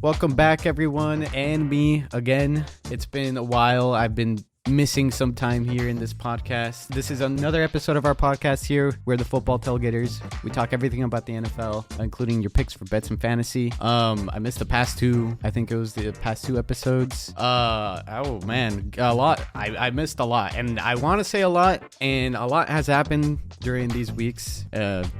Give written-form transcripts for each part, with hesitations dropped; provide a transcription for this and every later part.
Welcome back, everyone, and me again. It's been a while. I've been missing some time here in this podcast. This is another episode of our podcast here. We're the Football Tailgaters. We talk everything about the NFL, including your picks for bets and fantasy. I missed the past two. I think it was the past two episodes. Oh man, a lot. I missed a lot, and I want to say a lot, and a lot has happened during these weeks,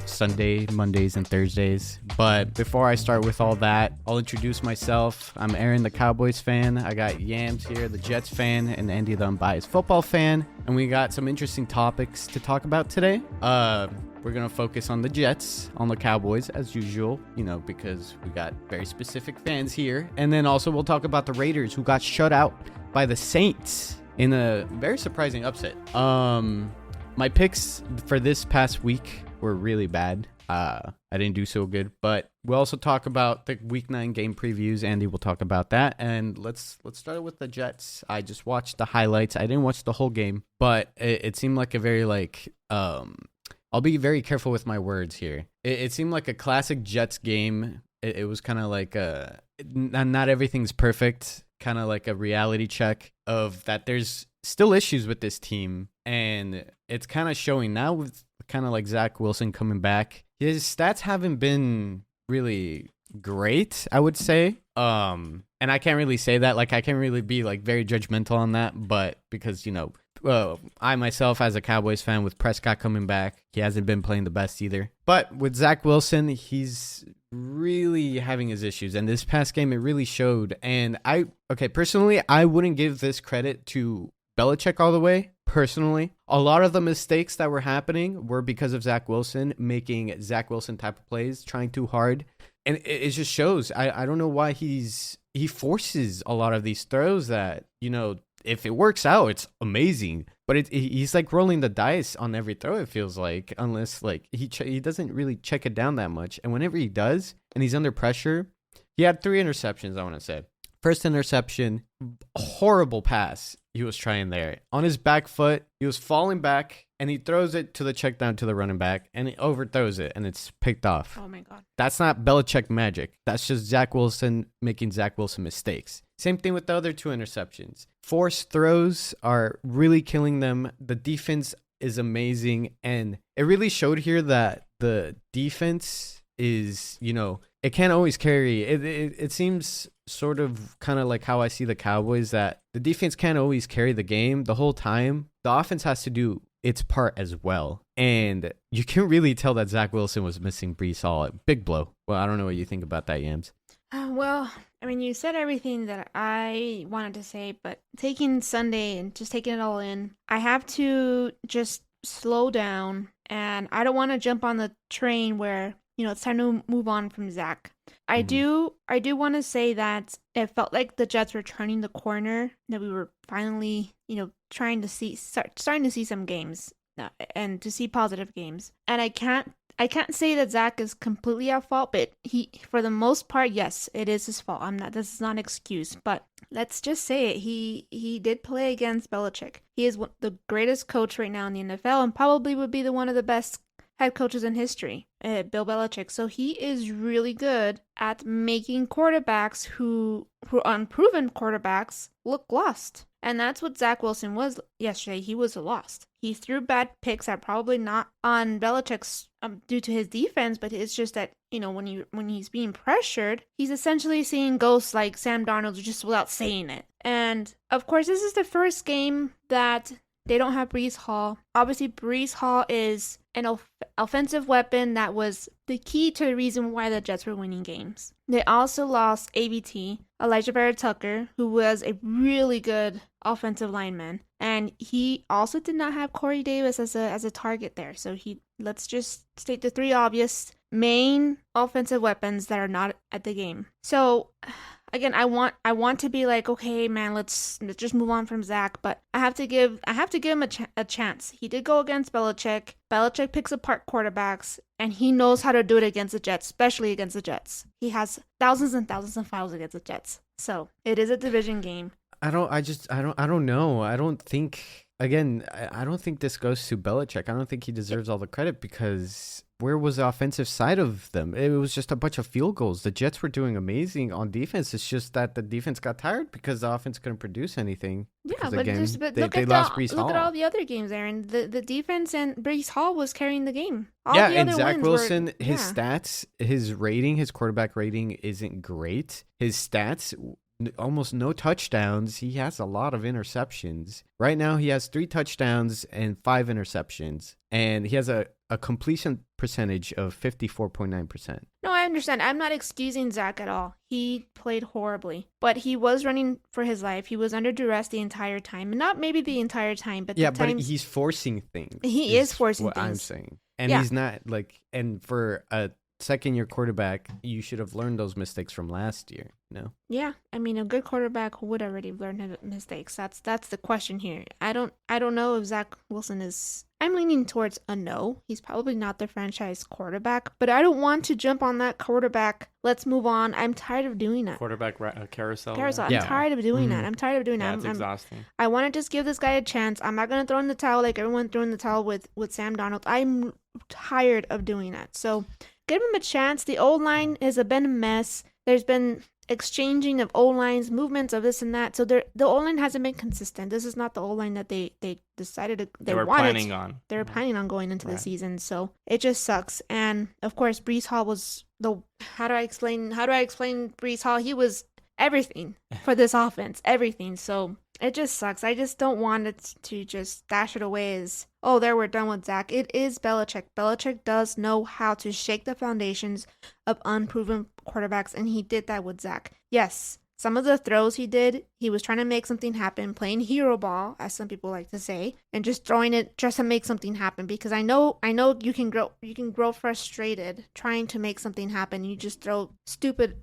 Sunday, Mondays, and Thursdays. But before I start with all that, I'll introduce myself. I'm Aaron, the Cowboys fan. I got Yams here, the Jets fan, and Andy, the unbiased football fan. And we got some interesting topics to talk about today. We're going to focus on the Jets, on the Cowboys, as usual, because we got very specific fans here. And then also we'll talk about the Raiders, who got shut out by the Saints in a very surprising upset. My picks for this past week were really bad. I didn't do so good, but we'll also talk about the Week 9 game previews. Andy will talk about that, and let's start with the Jets. I just watched the highlights. I didn't watch the whole game, but it seemed like a very I'll be very careful with my words here. It seemed like a classic Jets game. It was kind of like not everything's perfect, kind of like a reality check of that there's still issues with this team, and it's kind of showing now with kind of like Zach Wilson coming back. His stats haven't been really great, I would say. And I can't really say that. I can't really be very judgmental on that, but because, I myself as a Cowboys fan with Prescott coming back, he hasn't been playing the best either. But with Zach Wilson, he's really having his issues. And this past game, it really showed. And personally, I wouldn't give this credit to Belichick all the way. Personally, a lot of the mistakes that were happening were because of Zach Wilson making Zach Wilson type of plays, trying too hard. And it just shows. I don't know why he forces a lot of these throws that, if it works out, it's amazing. But he's rolling the dice on every throw, it feels like, unless he doesn't really check it down that much. And whenever he does, and he's under pressure, he had 3 interceptions, I want to say. First interception, horrible pass he was trying there. On his back foot, he was falling back, and he throws it to the check down to the running back, and he overthrows it, and it's picked off. Oh, my God. That's not Belichick magic. That's just Zach Wilson making Zach Wilson mistakes. Same thing with the other 2 interceptions. Forced throws are really killing them. The defense is amazing, and it really showed here that the defense is, it can't always carry. It seems sort of kind of like how I see the Cowboys, that the defense can't always carry the game the whole time. The offense has to do its part as well. And you can really tell that Zach Wilson was missing Breece Hall. Big blow. Well, I don't know what you think about that, Yams. You said everything that I wanted to say, but taking Sunday and just taking it all in, I have to just slow down, and I don't want to jump on the train where it's time to move on from Zach. I do want to say that it felt like the Jets were turning the corner, that we were finally, starting to see some games and to see positive games. And I can't say that Zach is completely at fault, but he, for the most part, yes, it is his fault. This is not an excuse, but let's just say it. He did play against Belichick. He is the greatest coach right now in the NFL, and probably would be one of the best head coaches in history, Bill Belichick. So he is really good at making quarterbacks who unproven quarterbacks look lost. And that's what Zach Wilson was yesterday. He was lost. He threw bad picks that probably not on Belichick's due to his defense, but it's just that, when he's being pressured, he's essentially seeing ghosts like Sam Darnold just without saying it. And of course, this is the first game that they don't have Breece Hall. Obviously, Breece Hall is an offensive weapon that was the key to the reason why the Jets were winning games. They also lost ABT, Elijah Vera-Tucker, who was a really good offensive lineman. And he also did not have Corey Davis as a target there. So let's just state the 3 obvious main offensive weapons that are not at the game. So again, I want to be like, okay, man, let's just move on from Zach, but I have to give him a chance. He did go against Belichick. Belichick picks apart quarterbacks, and he knows how to do it against the Jets, especially against the Jets. He has thousands and thousands of fouls against the Jets. So it is a division game. I don't know. I don't think again, I don't think this goes to Belichick. I don't think he deserves all the credit because where was the offensive side of them? It was just a bunch of field goals. The Jets were doing amazing on defense. It's just that the defense got tired because the offense couldn't produce anything. Yeah, Because, but, again, they lost Breece look at Hall. all the other games, Aaron. The defense and Breece Hall was carrying the game. All Yeah, the and other Zach wins Wilson, were, his yeah. stats, his rating, his quarterback rating isn't great. His stats, almost no touchdowns. He has a lot of interceptions. Right now, he has 3 touchdowns and 5 interceptions. And he has a completion percentage of 54.9%. No, I understand. I'm not excusing Zach at all. He played horribly, but he was running for his life. He was under duress the entire time. Not maybe the entire time, but Yeah, the but times he's forcing things. he is forcing what I'm things. saying. And Yeah. he's not and for a second-year quarterback, you should have learned those mistakes from last year, no? Yeah, I mean, a good quarterback would already learn his mistakes. That's the question here. I don't know if Zach Wilson is. I'm leaning towards a no. He's probably not the franchise quarterback, but I don't want to jump on that quarterback. Let's move on. I'm tired of doing that. Quarterback carousel. Carousel. Yeah. I'm tired of doing that. Mhm. I'm tired of doing Yeah, that. it's exhausting. I want to just give this guy a chance. I'm not gonna throw in the towel like everyone threw in the towel with Sam Darnold. I'm tired of doing that. So give him a chance. The old line has been a mess. There's been exchanging of old lines, movements of this and that. So the old line hasn't been consistent. This is not the old line that they decided to, They were wanted. planning on. They were planning on going into the Right. season. So it just sucks. And of course, Breece Hall was how do I explain Breece Hall? He was everything for this offense, everything. So it just sucks. I just don't want it to just dash it away as, oh, there, we're done with Zach. It is Belichick. Belichick does know how to shake the foundations of unproven quarterbacks, and he did that with Zach. Yes, some of the throws he did, he was trying to make something happen, playing hero ball, as some people like to say, and just throwing it just to make something happen. Because I know you can grow frustrated trying to make something happen. You just throw stupid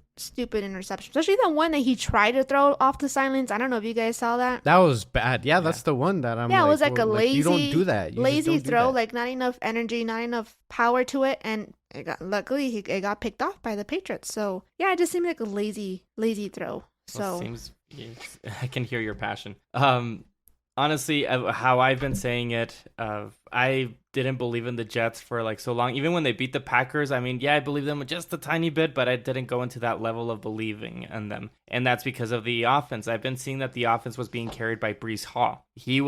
interception, especially the one that he tried to throw off the sidelines. I don't know if you guys saw that. That was bad. Yeah, that's the one that I'm Yeah, like, it was like well, a lazy, you don't do that. You just lazy don't do throw, that. like not enough energy, not enough power to it, and luckily it got picked off by the Patriots. So yeah, it just seemed like a lazy throw. So Seems I can hear your passion. Honestly, how I've been saying it, I didn't believe in the Jets for like so long. Even when they beat the Packers, I mean, yeah, I believe them just a tiny bit, but I didn't go into that level of believing in them. And that's because of the offense. I've been seeing that the offense was being carried by Breece Hall. He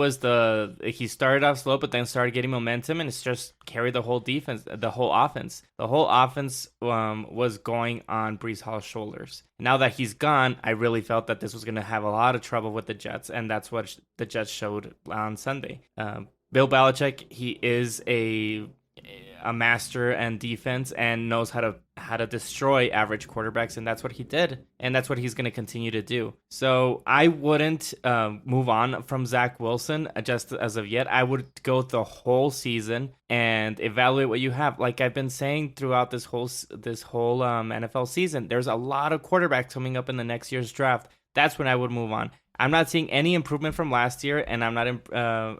started off slow, but then started getting momentum, and it's just carried the whole defense, the whole offense. The whole offense was going on Breece Hall's shoulders. Now that he's gone, I really felt that this was going to have a lot of trouble with the Jets, and that's what the Jets showed on Sunday. Bill Belichick, he is a master in defense and knows how to destroy average quarterbacks, and that's what he did, and that's what he's going to continue to do. So I wouldn't move on from Zach Wilson just as of yet. I would go the whole season and evaluate what you have. Like I've been saying throughout this whole NFL season, there's a lot of quarterbacks coming up in the next year's draft. That's when I would move on. I'm not seeing any improvement from last year, and I'm not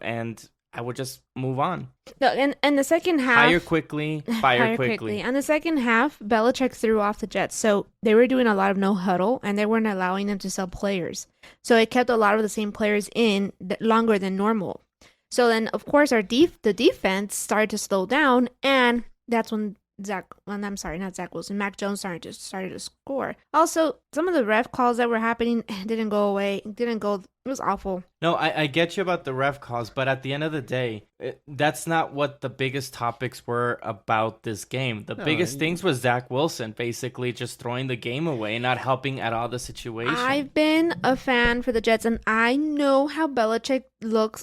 and I would just move on. No, and the second half, Fire quickly. And the second half, Belichick threw off the Jets, so they were doing a lot of no huddle, and they weren't allowing them to sell players. So it kept a lot of the same players in longer than normal. So then, of course, the defense started to slow down, and that's when Mac Jones started to score. Also, some of the ref calls that were happening didn't go away. It was awful. No, I get you about the ref calls, but at the end of the day, that's not what the biggest topics were about this game. The biggest things was Zach Wilson basically just throwing the game away and not helping at all the situation. I've been a fan for the Jets, and I know how Belichick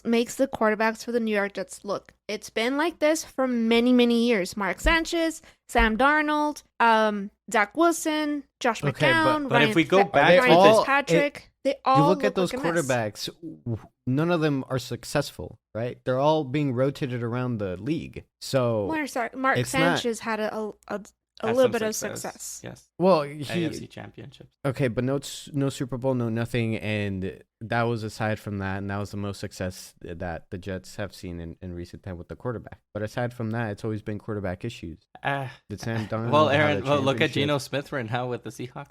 makes the quarterbacks for the New York Jets look. It's been like this for many, many years. Mark Sanchez, Sam Darnold, Zach Wilson, Josh McCown, but if we go back to Ryan this- Fitzpatrick. They all You look at those like a mess. quarterbacks, none of them are successful, right? They're all being rotated around the league. So, Mark it's Sanchez had a Had little some bit of success. Yes. well, AFC championships. okay, but no Super Bowl, no nothing, and that was aside from that, and that was the most success that the Jets have seen in recent time with the quarterback. But aside from that, it's always been quarterback issues. Did Sam Darnold Well, have Aaron, a look at championship? Geno Smith right now with the Seahawks.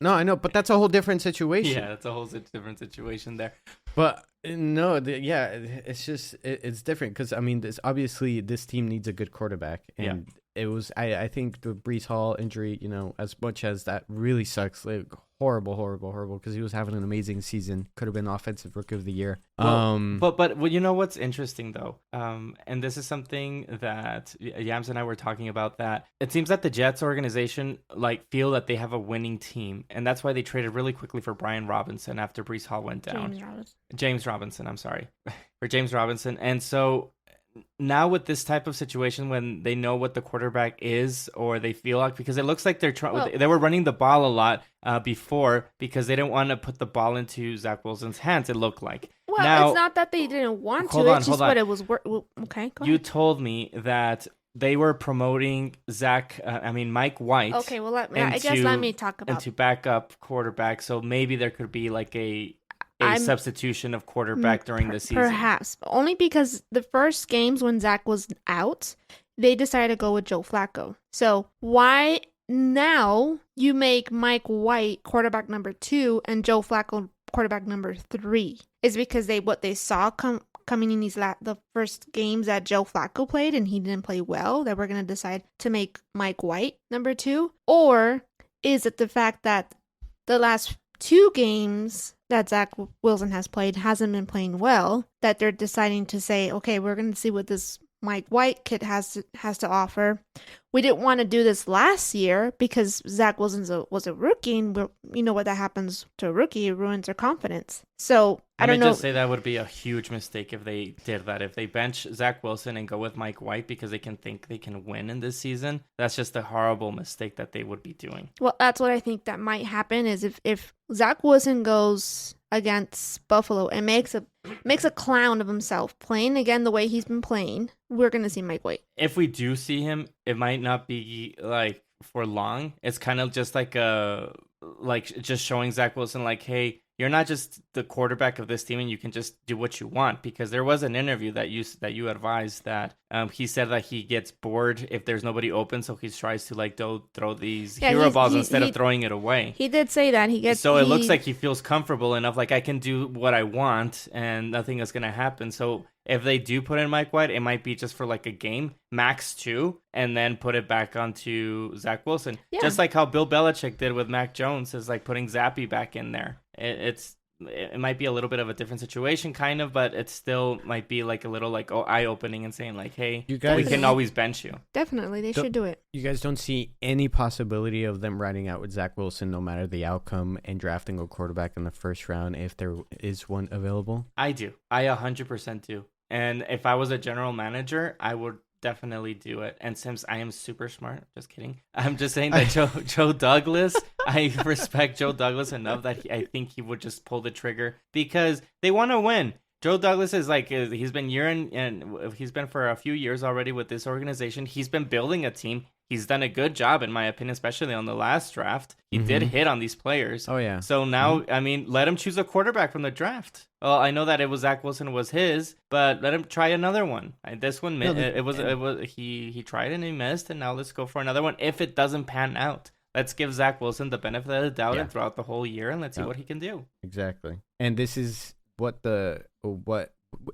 No, I know, but that's a whole different situation. Yeah, that's a whole different situation there. But no, it's just it's different because I mean, obviously this team needs a good quarterback, and it was I think the Brees Hall injury, as much as that really sucks, like horrible because he was having an amazing season, could have been offensive rookie of the year. But you know what's interesting though, and this is something that Yams and I were talking about, that it seems that the Jets organization feel that they have a winning team, and that's why they traded really quickly for Brian Robinson after Brees Hall went down. James Robinson, I'm sorry, for James Robinson. And so now with this type of situation, when they know what the quarterback is, or they feel like, because it looks like they were running the ball a lot before, because they didn't want to put the ball into Zach Wilson's hands, it looked like. Well, now, it's not that they didn't want to, it's just what it was. Okay, go ahead. You told me that they were promoting Mike White. Okay, well, let me talk about into backup quarterback. So maybe there could be like a substitution of quarterback during the season. Perhaps. Only because the first games when Zach was out, they decided to go with Joe Flacco. So why now you make Mike White quarterback number 2 and Joe Flacco quarterback number 3? Is because what they saw coming in the first games that Joe Flacco played and he didn't play well, that we're going to decide to make Mike White number 2? Or is it the fact that the last 2 games that Zach Wilson has played hasn't been playing well, that they're deciding to say, okay, we're going to see what this Mike White kid has to offer. We didn't want to do this last year because Zach Wilson was a rookie, and you know what that happens to a rookie, it ruins their confidence. So I don't know. Let me just say that would be a huge mistake if they did that. If they bench Zach Wilson and go with Mike White because they can think they can win in this season, that's just a horrible mistake that they would be doing. Well, that's what I think that might happen, is if Zach Wilson goes against Buffalo and makes a clown of himself, playing again the way he's been playing, we're going to see Mike White. If we do see him, it might not be like for long. It's kind of just just showing Zach Wilson hey, you're not just the quarterback of this team and you can just do what you want. Because there was an interview that you advised that he said that he gets bored if there's nobody open, so he tries to throw these hero balls instead of throwing it away. He did say that it looks like he feels comfortable enough, I can do what I want and nothing is gonna happen. So if they do put in Mike White, it might be just for a game, max 2, and then put it back onto Zach Wilson. Yeah. Just like how Bill Belichick did with Mac Jones, is putting Zappy back in there. It might be a little bit of a different situation, kind of, but it still might be a little eye-opening and saying hey, we can always bench you. Definitely, they should do it. You guys don't see any possibility of them riding out with Zach Wilson no matter the outcome and drafting a quarterback in the first round if there is one available? I do. I 100% do. And if I was a general manager, I would definitely do it. And since I am super smart, just kidding. I'm just saying that Joe Douglas, I respect Joe Douglas enough that I think he would just pull the trigger because they want to win. Joe Douglas is he's been he's been for a few years already with this organization. He's been building a team. He's done a good job, in my opinion, especially on the last draft. He did hit on these players. Oh, yeah. So now, let him choose a quarterback from the draft. Well, I know that Zach Wilson was his, but let him try another one. This one, he tried and he missed, and now let's go for another one. If it doesn't pan out, let's give Zach Wilson the benefit of the doubt and throughout the whole year, and let's see what he can do. Exactly. And this is what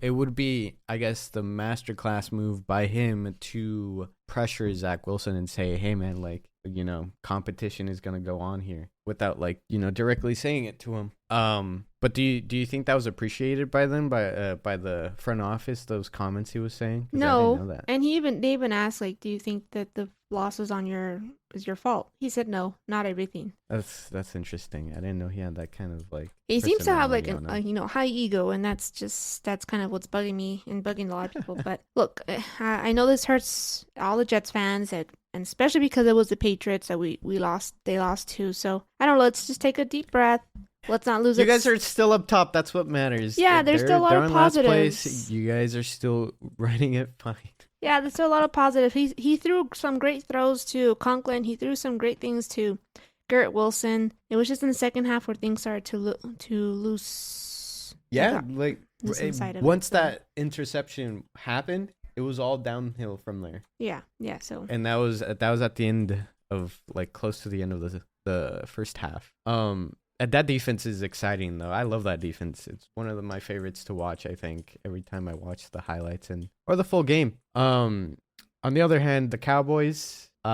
it would be, I guess, the masterclass move by him to pressure Zach Wilson and say, hey, man, competition is going to go on here without, directly saying it to him. But do you think that was appreciated by them, by the front office, those comments he was saying? No. I didn't know that. And they even asked, do you think that the losses is your fault? He said no, not everything. That's interesting. I didn't know he had that kind of he seems to have a high ego, and that's kind of what's bugging me and bugging a lot of people. But look, I know this hurts all the Jets fans, and especially because it was the Patriots that they lost to. So I don't know, let's just take a deep breath. Let's not lose it. You guys are still up top. That's what matters. Yeah, there's still a lot of positives. Place. You guys are still riding it fine. Yeah, there's still a lot of positive. He threw some great throws to Conklin. He threw some great things to Garrett Wilson. It was just in the second half where things started to lose. Yeah, once that interception happened, it was all downhill from there. Yeah. So. And that was at the end of close to the end of the first half. And that defense is exciting though. I love that defense. It's one of my favorites to watch, I think, every time I watch the highlights or the full game. On the other hand, the Cowboys, they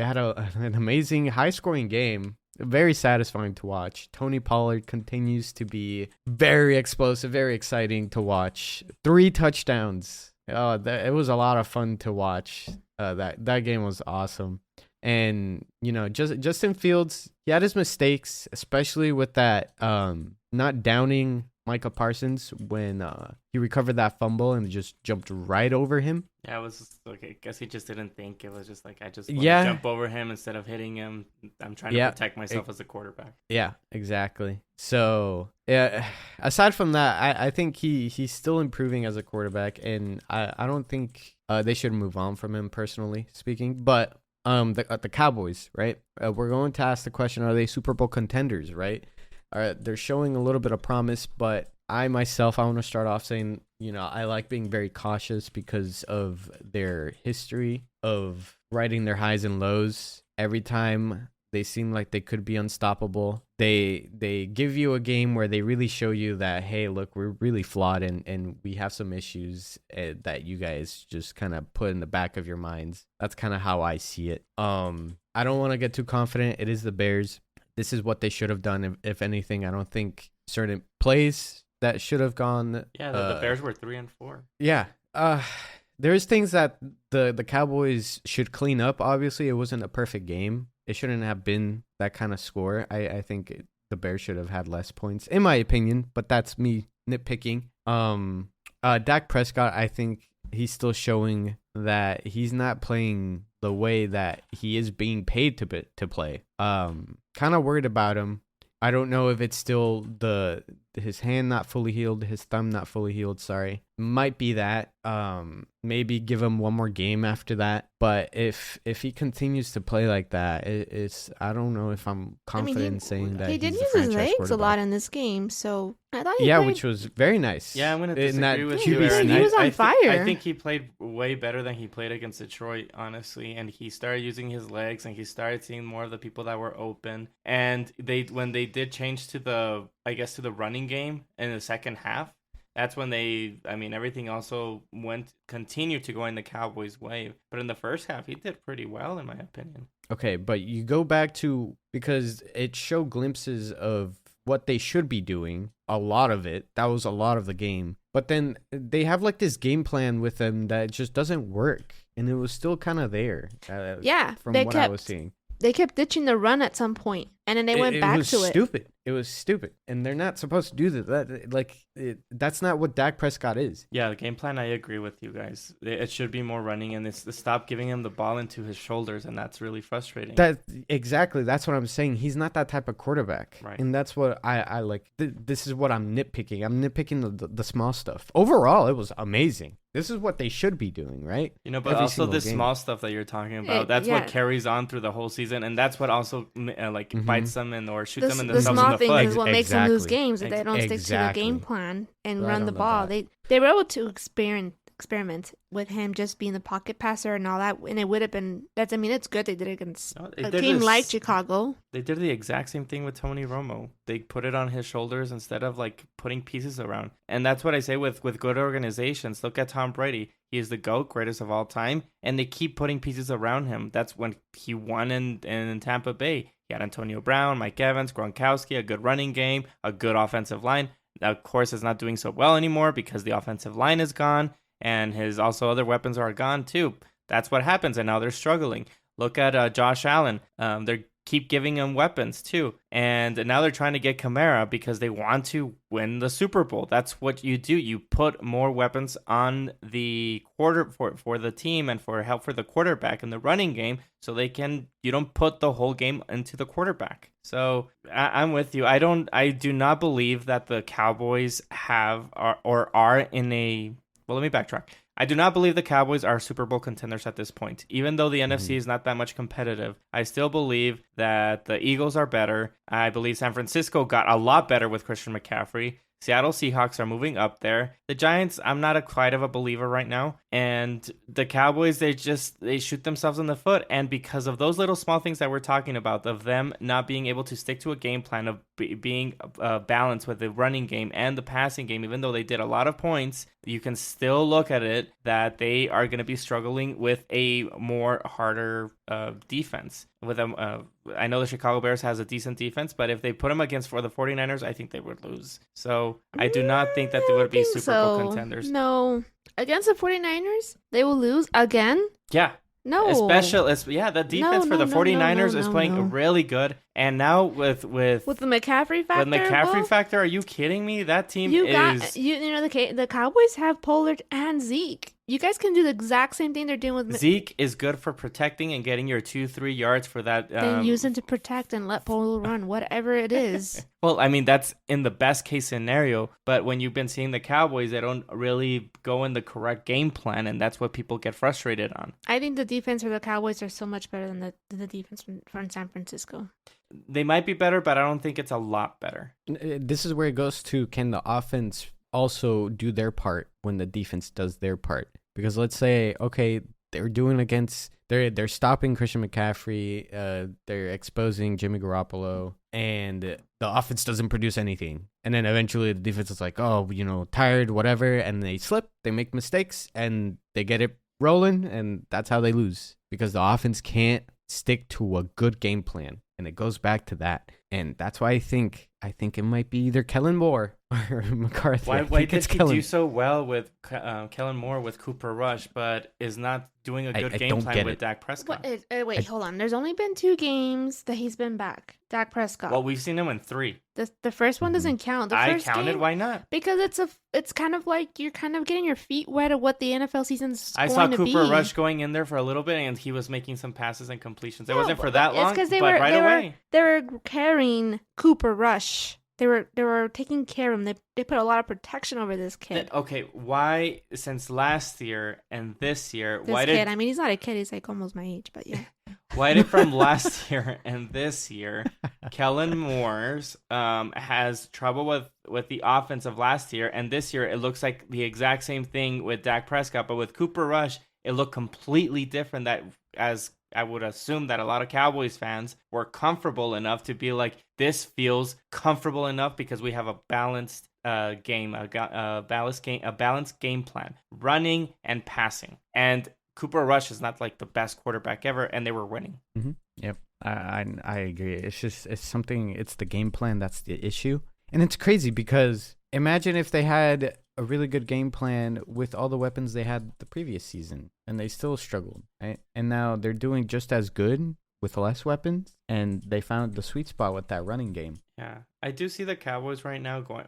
had an amazing high-scoring game. Very satisfying to watch. Tony Pollard continues to be very explosive, very exciting to watch. 3 touchdowns. It was a lot of fun to watch. That game was awesome. And, Justin Fields, he had his mistakes, especially with that not downing Micah Parsons when he recovered that fumble and just jumped right over him. Yeah, it was just, okay. I guess he just didn't think. It was just like, I just want to jump over him instead of hitting him. I'm trying to protect myself as a quarterback. Yeah, exactly. So, aside from that, I think he's still improving as a quarterback, and I don't think they should move on from him, personally speaking. But the Cowboys, right? We're going to ask the question, are they Super Bowl contenders, right? They're showing a little bit of promise, but I want to start off saying, I like being very cautious because of their history of riding their highs and lows. Every time they seem like they could be unstoppable, they give you a game where they really show you that, hey, look, we're really flawed and we have some issues that you guys just kind of put in the back of your minds. That's kind of how I see it. I don't want to get too confident. It is the Bears. This is what they should have done. If anything, I don't think certain plays that should have gone. Yeah, the Bears were 3-4. Yeah. There's things that the Cowboys should clean up. Obviously, it wasn't a perfect game. It shouldn't have been that kind of score. I think the Bears should have had less points, in my opinion, but that's me nitpicking. Dak Prescott, I think he's still showing that he's not playing the way that he is being paid to play. Kind of worried about him. I don't know if it's still his hand not fully healed, his thumb not fully healed, sorry. Might be that. Maybe give him one more game after that. But if he continues to play like that, it's I don't know if I'm confident saying that he did he's use the his franchise legs a lot in this game, so I thought played, which was very nice. Yeah, I'm going to In that disagree with QB you, Aaron. He was on fire. I think he played way better than he played against Detroit, honestly. And he started using his legs, and he started seeing more of the people that were open. And when they did change to the running game in the second half, that's when everything also continued to go in the Cowboys' way. But in the first half, he did pretty well, in my opinion. Okay, but you go back to, because it showed glimpses of what they should be doing, a lot of it. That was a lot of the game. But then they have like this game plan with them that just doesn't work. And it was still kind of there. From what I was seeing. They kept ditching the run at some point, and then they went back to it. It was stupid, and they're not supposed to do that. That's not what Dak Prescott is. Yeah, the game plan, I agree with you guys. It should be more running, and stop giving him the ball into his shoulders, and that's really frustrating. Exactly. That's what I'm saying. He's not that type of quarterback, right? And that's what I like. This is what I'm nitpicking. I'm nitpicking the small stuff. Overall, it was amazing. This is what they should be doing, right? But also the small stuff that you're talking about, that's what carries on through the whole season, and that's what also bites them or shoots them in themselves in the foot. The small things is what makes them lose games, if they don't stick to their game plan and run the ball. They were able to experiment with him just being the pocket passer and all that, and it would have been it's good they did it against a team like Chicago. They did the exact same thing with Tony Romo. They put it on his shoulders instead of like putting pieces around. And that's what I say with good organizations. Look at Tom Brady. He is the GOAT, greatest of all time, and they keep putting pieces around him. That's when he won in Tampa Bay. He had Antonio Brown, Mike Evans, Gronkowski, a good running game, a good offensive line. Of course, it's not doing so well anymore because the offensive line is gone, and his also other weapons are gone too. That's what happens, and now they're struggling. Look at Josh Allen. They keep giving him weapons too, and now they're trying to get Kamara because they want to win the Super Bowl. That's what you do. You put more weapons on the quarter for the team and for help for the quarterback in the running game, so you don't put the whole game into the quarterback. So I'm with you. I do not believe that the Cowboys are in a. Well, let me backtrack. I do not believe the Cowboys are Super Bowl contenders at this point. Even though the NFC is not that much competitive, I still believe that the Eagles are better. I believe San Francisco got a lot better with Christian McCaffrey. Seattle Seahawks are moving up there. The Giants, I'm not quite of a believer right now. And the Cowboys, they shoot themselves in the foot. And because of those little small things that we're talking about, of them not being able to stick to a game plan, of being balanced with the running game and the passing game, even though they did a lot of points, you can still look at it that they are going to be struggling with a more harder defense. With them, I know the Chicago Bears has a decent defense, but if they put them against for the 49ers, I think they would lose. So I do not think that they would be Super Bowl contenders. No. Against the 49ers, they will lose again? Yeah. No. The defense for the 49ers is playing really good. And now with the McCaffrey factor? Factor, are you kidding me? That team the Cowboys have Pollard and Zeke. You guys can do the exact same thing they're doing with Zeke is good for protecting and getting your 2-3 yards for that. Then use him to protect and let Pollard run, whatever it is. Well, I mean, that's in the best case scenario. But when you've been seeing the Cowboys, they don't really go in the correct game plan, and that's what people get frustrated on. I think the defense for the Cowboys are so much better than the defense from San Francisco. They might be better, but I don't think it's a lot better. This is where it goes to, can the offense also do their part when the defense does their part? Because let's say, okay, they're stopping Christian McCaffrey, they're exposing Jimmy Garoppolo, and the offense doesn't produce anything. And then eventually the defense is like, oh, tired, whatever, and they slip, they make mistakes, and they get it rolling, and that's how they lose. Because the offense can't stick to a good game plan. And it goes back to that. And that's why I think it might be either Kellen Moore or McCarthy. Why did he do so well with Kellen Moore with Cooper Rush, but is not doing a good game plan with Dak Prescott? Wait, hold on. There's only been 2 games that he's been back. Dak Prescott. Well, we've seen him in 3. The first one doesn't count. I counted. Why not? Because it's kind of like you're kind of getting your feet wet of what the NFL season's going to be. I saw Cooper Rush going in there for a little bit, and he was making some passes and completions. It wasn't for that long, but right away. They were carrying Cooper Rush. They were taking care of him. They put a lot of protection over this kid. Okay, why since last year and this year? I mean, he's not a kid. He's like almost my age, but yeah. Why did from last year and this year, Kellen Moore's has trouble with the offense of last year, and this year it looks like the exact same thing with Dak Prescott, but with Cooper Rush, it looked completely different. That as I would assume that a lot of Cowboys fans were comfortable enough to be like, this feels comfortable enough because we have a balanced game, a balanced game plan, running and passing. And Cooper Rush is not like the best quarterback ever, and they were winning. Mm-hmm. Yep, I agree. It's the game plan that's the issue. And it's crazy because imagine if they had a really good game plan with all the weapons they had the previous season and they still struggled, right? And now they're doing just as good with less weapons, and they found the sweet spot with that running game. Yeah, I do see the Cowboys right now going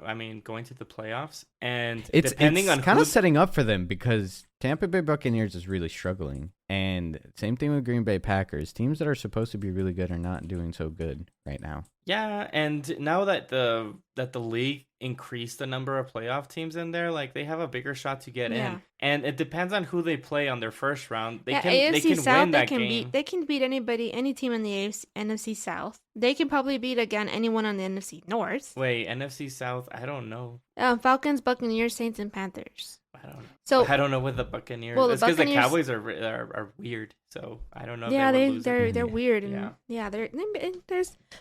to the playoffs, and it's kind of setting up for them because Tampa Bay Buccaneers is really struggling, and same thing with Green Bay Packers. Teams that are supposed to be really good are not doing so good right now. Yeah, and now that the league increased the number of playoff teams in there, like they have a bigger shot to get in, and it depends on who they play on their first round. They can win that game. They can beat any team in the NFC South. They can probably beat again anyone on the NFC North. Wait, NFC South? I don't know. Falcons, Buccaneers, Saints, and Panthers. I don't know. So I don't know with the Buccaneers. Well, it's because the Cowboys are weird. So I don't know. If they're weird, and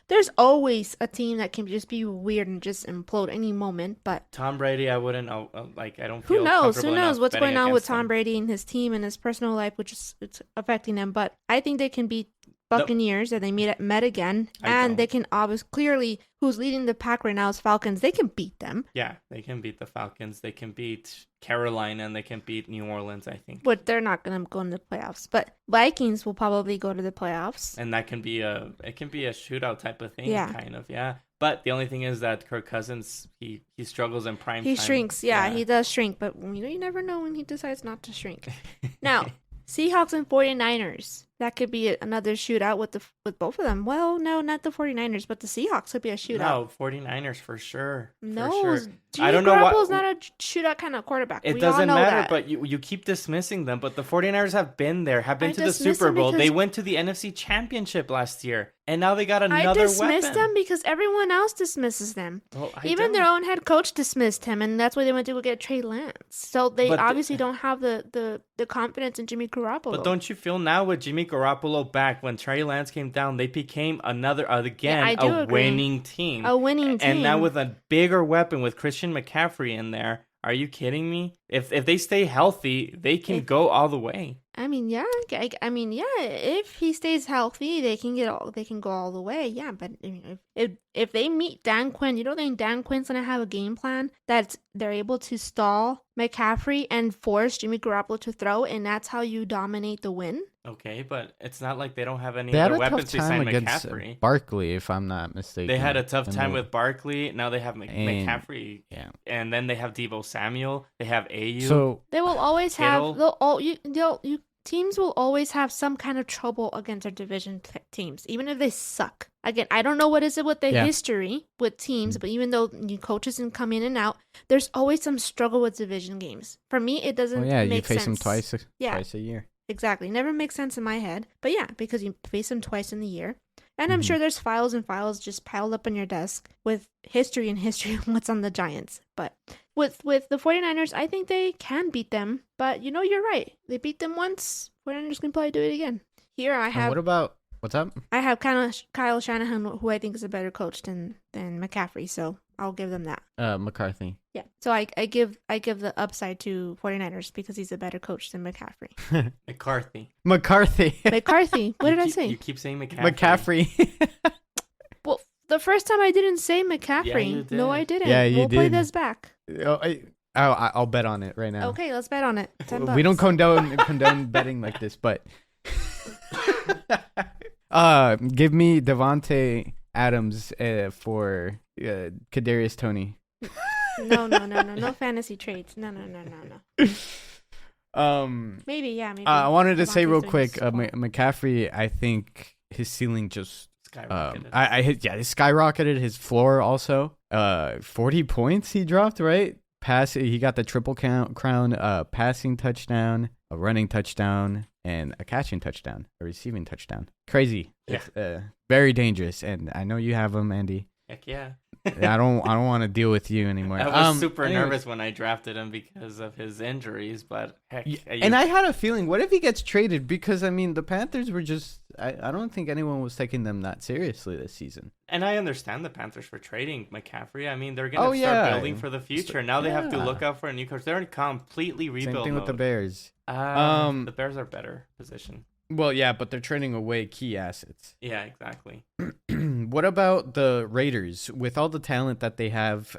there's always a team that can just be weird and just implode any moment. But Tom Brady, I wouldn't I don't. Who knows what's going on with Tom Brady and his team and his personal life, which is it's affecting him. But I think they can beat Buccaneers and they met again, and they can clearly who's leading the pack right now is Falcons. They can beat them. Yeah, they can beat the Falcons. They can beat Carolina and they can beat New Orleans, I think. But they're not going to go in the playoffs. But Vikings will probably go to the playoffs. And that can be a shootout type of thing, kind of, yeah. But the only thing is that Kirk Cousins, he struggles in prime time. He shrinks, he does shrink, but you never know when he decides not to shrink. Now, Seahawks and 49ers. That could be another shootout with both of them. Well, no, not the 49ers, but the Seahawks could be a shootout. No, 49ers for sure. No, for sure. Jimmy I don't know Garoppolo's what. not a shootout kind of quarterback. It We all doesn't know matter, that. but you keep dismissing them. But the 49ers have been there, have been I to the dismiss Super them Bowl. They because- went to the NFC Championship last year, and now they got I another dismiss weapon. them because everyone else dismisses them. Well, I Even don't. their own head coach dismissed him, and that's why they went to go get Trey Lance. So they But obviously don't have the confidence in Jimmy Garoppolo. But don't you feel now with Jimmy Garoppolo back, when Trey Lance came down, they became another, again, I do a agree. winning team. A winning team. And now with a bigger weapon with Christian McCaffrey in there, are you kidding me? If they stay healthy, they can go all the way. I mean, yeah. If he stays healthy, they can go all the way. Yeah, but I mean, if they meet Dan Quinn, you don't think Dan Quinn's gonna have a game plan that they're able to stall McCaffrey and force Jimmy Garoppolo to throw, and that's how you dominate the win? Okay, but it's not like they don't have any They had other a tough weapons time besides against McCaffrey. Barkley, if I'm not mistaken. They had a tough And time they- with Barkley. Now they have And- McCaffrey. Yeah. And then they have Deebo Samuel. They have AU. So They will always Kittle. have teams will always have some kind of trouble against their division teams, even if they suck. Again, I don't know what is it with the Yeah. history with teams, but even though new coaches can come in and out, there's always some struggle with division games. For me, it doesn't well, yeah, you make face them sense. twice a year. Exactly. Never makes sense in my head. But yeah, because you face them twice in the year. And I'm Mhm. sure there's files and files just piled up on your desk with history and history of what's on the Giants. But with the 49ers, I think they can beat them. But you're right. They beat them once. 49ers can probably do it again. Here I And have what about what's up? I have Kyle Shanahan, who I think is a better coach than McCaffrey, so I'll give them that. McCarthy. Yeah. So I give the upside to 49ers because he's a better coach than McCaffrey. McCarthy. McCarthy. McCarthy. What did I say? You keep saying McCaffrey. McCaffrey. Well, the first time I didn't say McCaffrey. Yeah, you did. No, I didn't. Yeah, you We'll play did. this back. I'll bet on it right now. Okay, let's bet on it. $10. We don't condone betting like this, but give me Devontae Adams for Kadarius Toney. No fantasy trades. No. Maybe, yeah, maybe. I wanted to say Devontae's real doing quick, his spot. McCaffrey. I think his ceiling just Skyrocketed. he skyrocketed. His floor also. 40 points he dropped, right? He got the triple crown, passing touchdown, a running touchdown, and a catching touchdown, a receiving touchdown. Crazy. Yeah. It's very dangerous, and I know you have him, Andy. Heck yeah. I don't want to deal with you anymore. I was super anyways. nervous when I drafted him because of his injuries, but heck. And I had a feeling, what if he gets traded? Because, I mean, the Panthers were just, I don't think anyone was taking them that seriously this season. And I understand the Panthers for trading McCaffrey. I mean, they're going to start building for the future. Now they have to look out for a new coach. They're in completely rebuild Same thing with the mode. Bears. The Bears are better position. Well, yeah, but they're trading away key assets. Yeah, exactly. What about the Raiders? With all the talent that they have,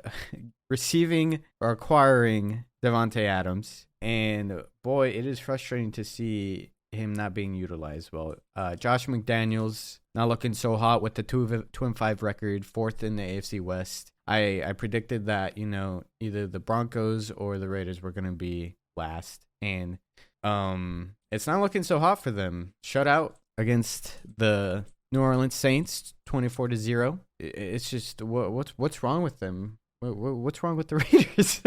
receiving or acquiring Devontae Adams, and boy, it is frustrating to see him not being utilized well. Josh McDaniels not looking so hot with the 2-5 record, fourth in the AFC West. I predicted that either the Broncos or the Raiders were going to be last, and it's not looking so hot for them. Shutout against the New Orleans Saints, 24-0. It's just what's wrong with them? What's wrong with the Raiders?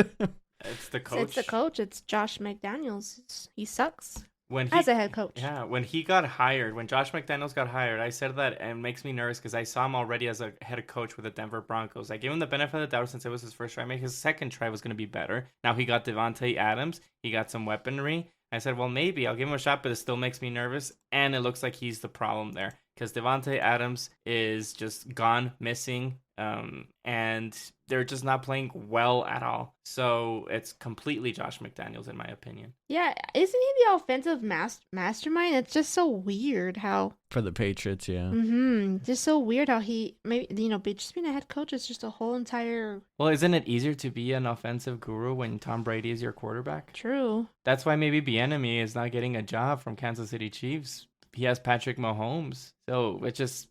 It's the coach. It's the coach. It's Josh McDaniels. He sucks When as a head coach. Yeah, when he got hired, when Josh McDaniels got hired, I said that and it makes me nervous because I saw him already as a head coach with the Denver Broncos. I gave him the benefit of the doubt since it was his first try. Maybe his second try was going to be better. Now he got Devontae Adams. He got some weaponry. I said, well, maybe I'll give him a shot, but it still makes me nervous. And it looks like he's the problem there because Devontae Adams is just gone, missing, and they're just not playing well at all. So it's completely Josh McDaniels, in my opinion. Yeah, isn't he the offensive mastermind? It's just so weird how. For the Patriots, yeah. Just so weird how he just being a head coach is just a whole entire. Well, isn't it easier to be an offensive guru when Tom Brady is your quarterback? True. That's why maybe Bieniemy is not getting a job from Kansas City Chiefs he has Patrick Mahomes. So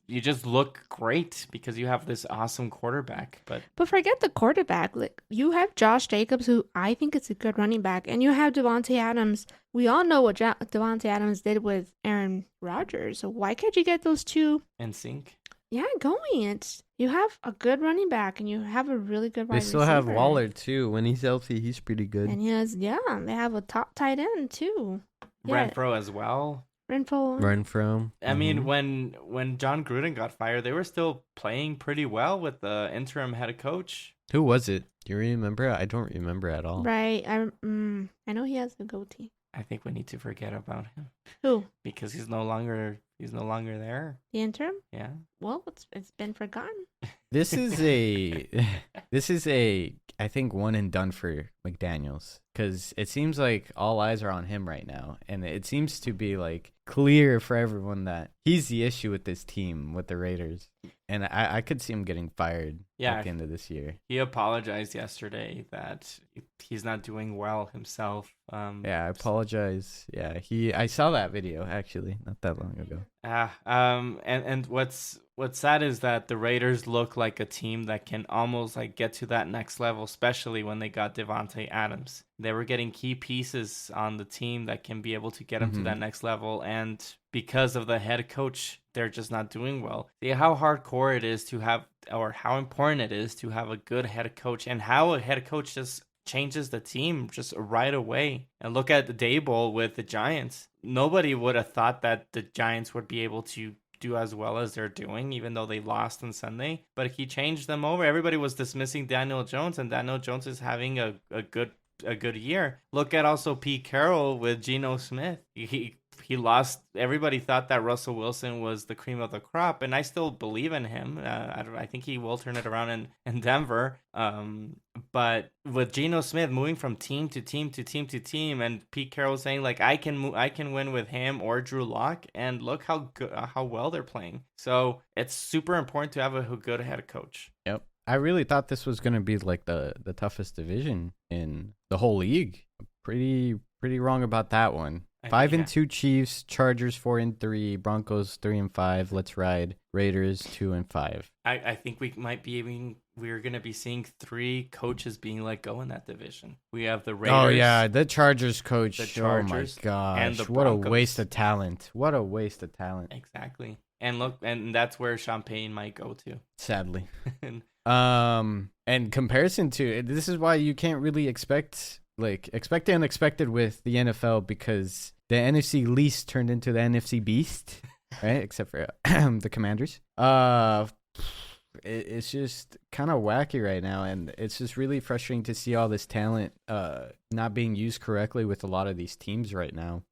you just look great because you have this awesome quarterback. But forget the quarterback. Like, you have Josh Jacobs, who I think is a good running back, and you have Devontae Adams. We all know what Devontae Adams did with Aaron Rodgers. So why can't you get those two in sync? Yeah, going. You have a good running back and you have a really good wide They receiver. still have Waller too. When he's healthy, he's pretty good. And they have a top tight end too. Yeah. Renfro as well. Renfro. I mean, when John Gruden got fired, they were still playing pretty well with the interim head coach. Who was it? Do you remember? I don't remember at all. Right. I know he has a goatee. I think we need to forget about him. Who? Because he's no longer there. The interim? Yeah. Well, it's been forgotten. This is a I think one and done for McDaniels, because it seems like all eyes are on him right now, and it seems to be like clear for everyone that he's the issue with this team, with the Raiders, and I could see him getting fired at the end of this year. He apologized yesterday that he's not doing well himself. Yeah, I apologize. Yeah, I saw that video actually not that long ago. And what's sad is that the Raiders look like a team that can almost like get to that next level, especially when they got Devontae Adams. They were getting key pieces on the team that can be able to get them to that next level, and because of the head coach, they're just not doing well. See how hardcore it is to have, or how important it is to have a good head coach, and how a head coach just changes the team just right away. And look at the Daboll with the Giants. Nobody would have thought that the Giants would be able to do as well as they're doing, even though they lost on Sunday. But he changed them over. Everybody was dismissing Daniel Jones, and Daniel Jones is having a good year. Look at also Pete Carroll with Geno Smith. He lost. Everybody thought that Russell Wilson was the cream of the crop, and I still believe in him. I think he will turn it around in Denver. But with Geno Smith moving from team to team to team to team, and Pete Carroll saying like I can win with him or Drew Lock, and look how well they're playing. So it's super important to have a good head coach. Yep. I really thought this was going to be like the toughest division in the whole league. Pretty wrong about that one. 5-2 Chiefs, Chargers 4-3, Broncos 3-5. Let's ride. Raiders 2-5. I think we're gonna be seeing 3 coaches being let go in that division. We have the Raiders. Oh yeah, the Chargers coach. Oh my gosh, and the what a Broncos. waste of talent. What a waste of talent. Exactly. And look, and that's where Champagne might go to. Sadly. And comparison to this is why you can't really expect the unexpected with the NFL, because the NFC least turned into the NFC beast, right? Except for the Commanders. It's just kind of wacky right now, and it's just really frustrating to see all this talent not being used correctly with a lot of these teams right now.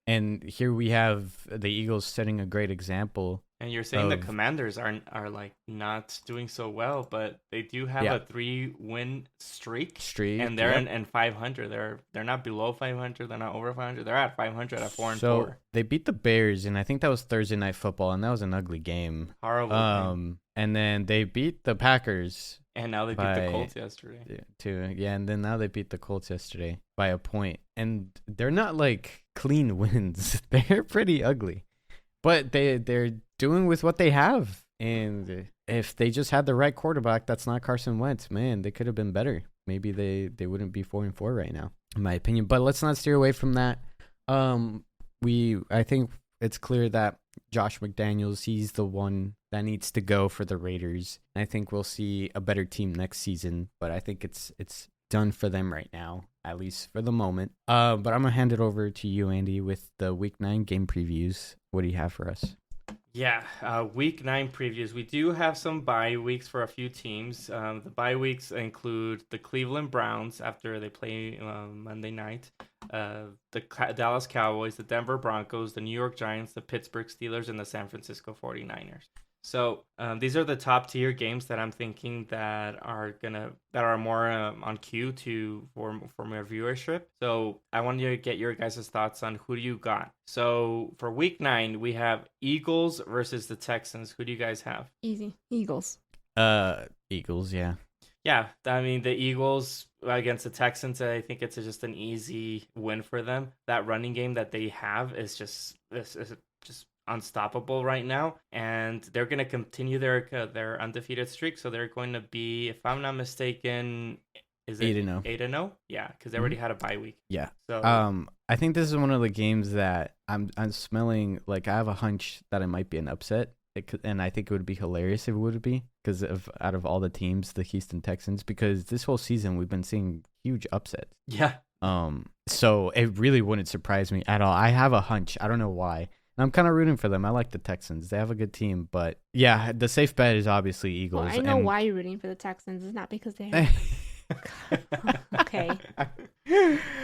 And here we have the Eagles setting a great example. And you're saying the Commanders are like not doing so well, but they do have a 3-win streak, and they're in 500. They're not below 500. They're not over 500. They're at 500 at 4-4. So they beat the Bears, and I think that was Thursday Night Football, and that was an ugly game. Horrible. Game. And then they beat the Packers. And now they beat the Colts yesterday. And then now they beat the Colts yesterday by a point. And they're not like clean wins. They're pretty ugly. But they're doing with what they have. And if they just had the right quarterback, that's not Carson Wentz, man, they could have been better. Maybe they wouldn't be 4-4 right now, in my opinion. But let's not steer away from that. I think it's clear that Josh McDaniels, he's the one that needs to go for the Raiders. I think we'll see a better team next season, but I think it's done for them right now, at least for the moment. But I'm going to hand it over to you, Andy, with the Week 9 game previews. What do you have for us? Yeah, Week 9 previews. We do have some bye weeks for a few teams. The bye weeks include the Cleveland Browns after they play Monday night, the Dallas Cowboys, the Denver Broncos, the New York Giants, the Pittsburgh Steelers, and the San Francisco 49ers. So these are the top tier games that I'm thinking that are more on cue for more viewership. So I want to get your guys' thoughts on who do you got. So for Week 9, we have Eagles versus the Texans. Who do you guys have? Easy. Eagles. Eagles, yeah. Yeah, I mean, the Eagles against the Texans, I think it's just an easy win for them. That running game that they have is just just unstoppable right now, and they're going to continue their undefeated streak. So they're going to be, if I'm not mistaken, is it 8-0? 8-0? Yeah, because they already had a bye week. Yeah. So I think this is one of the games that I'm smelling like I have a hunch that it might be an upset. And I think it would be hilarious if it would be, because out of all the teams, the Houston Texans, because this whole season we've been seeing huge upsets. Yeah. So it really wouldn't surprise me at all. I have a hunch. I don't know why. And I'm kind of rooting for them. I like the Texans. They have a good team, but yeah, the safe bet is obviously Eagles. Well, I know why you're rooting for the Texans. It's not because they have... Okay.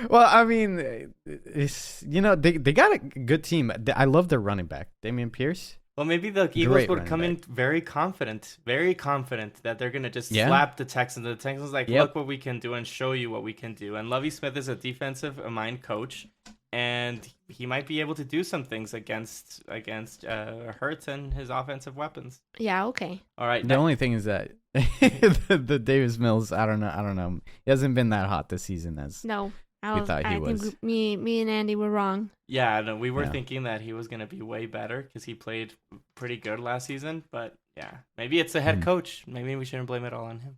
Well, I mean, it's, they got a good team. I love their running back, Dameon Pierce. Well, maybe the Eagles would come in very confident that they're going to just slap the Texans. The Texans look what we can do and show you what we can do. And Lovie Smith is a defensive mind coach, and he might be able to do some things against Hurts and his offensive weapons. Yeah, okay. All right. The only thing is that the Davis Mills, I don't know. He hasn't been that hot this season as we thought he was. Think me and Andy were wrong. Yeah, no, we were thinking that he was going to be way better because he played pretty good last season. But yeah, maybe it's the head coach. Maybe we shouldn't blame it all on him.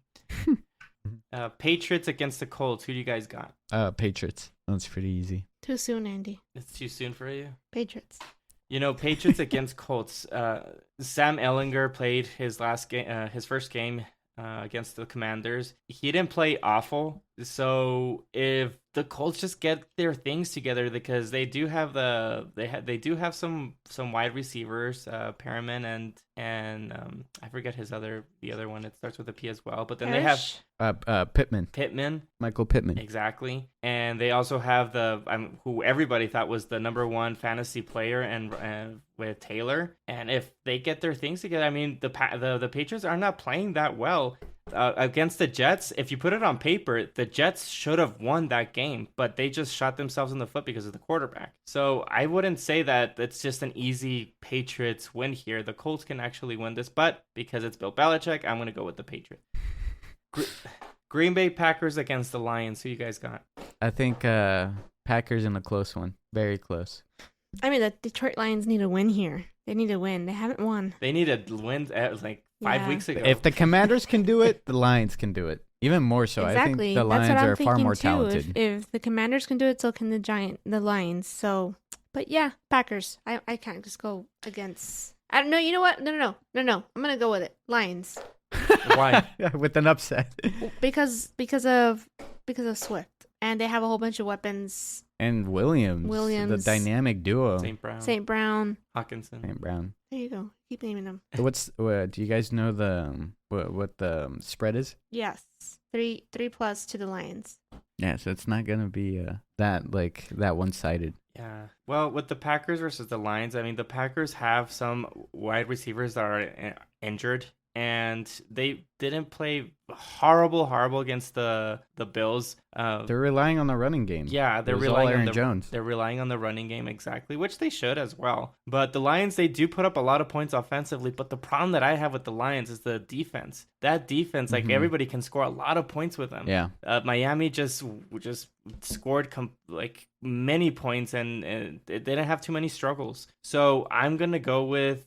Patriots against the Colts. Who do you guys got? Patriots. That's pretty easy. Too soon, Andy. It's too soon for you? Patriots. Patriots against Colts. Sam Ehlinger played his first game against the Commanders. He didn't play awful. So if the Colts just get their things together, because they do have some wide receivers, Perriman and I forget the other one. It starts with a P as well. But then they have Pittman. Michael Pittman. Exactly. And they also have who everybody thought was the number one fantasy player and with Taylor. And if they get their things together, I mean, the Patriots are not playing that well. Against the Jets, if you put it on paper, the Jets should have won that game, but they just shot themselves in the foot because of the quarterback. So I wouldn't say that it's just an easy Patriots win here. The Colts can actually win this, but because it's Bill Belichick, I'm going to go with the Patriots. Green Bay Packers against the Lions. Who you guys got? I think Packers in a close one. Very close. I mean, the Detroit Lions need a win here. They need a win. They haven't won. They need a win 5 weeks ago. If the Commanders can do it, the Lions can do it. Even more so. Exactly. I think the Lions are far more talented. If the Commanders can do it, so can the Lions. So, but yeah, Packers. I can't just go against. I don't know. You know what? No. I'm gonna go with it. Lions. Why? With an upset. Because of Swift, and they have a whole bunch of weapons. And Williams, the dynamic duo. St. Brown, Hawkinson. St. Brown. There you go. Keep naming them. Do you guys know what the spread is? Yes, 3+ to the Lions. Yeah, so it's not gonna be that one-sided. Yeah. Well, with the Packers versus the Lions, I mean, the Packers have some wide receivers that are injured, and they didn't play horrible against the Bills. They're relying on the running game. Yeah, they're relying on Jones. They're relying on the running game, exactly, which they should as well. But the Lions, they do put up a lot of points offensively, but the problem that I have with the Lions is the defense. That defense, everybody can score a lot of points with them. Yeah. Miami just scored many points, and they didn't have too many struggles. So I'm gonna go with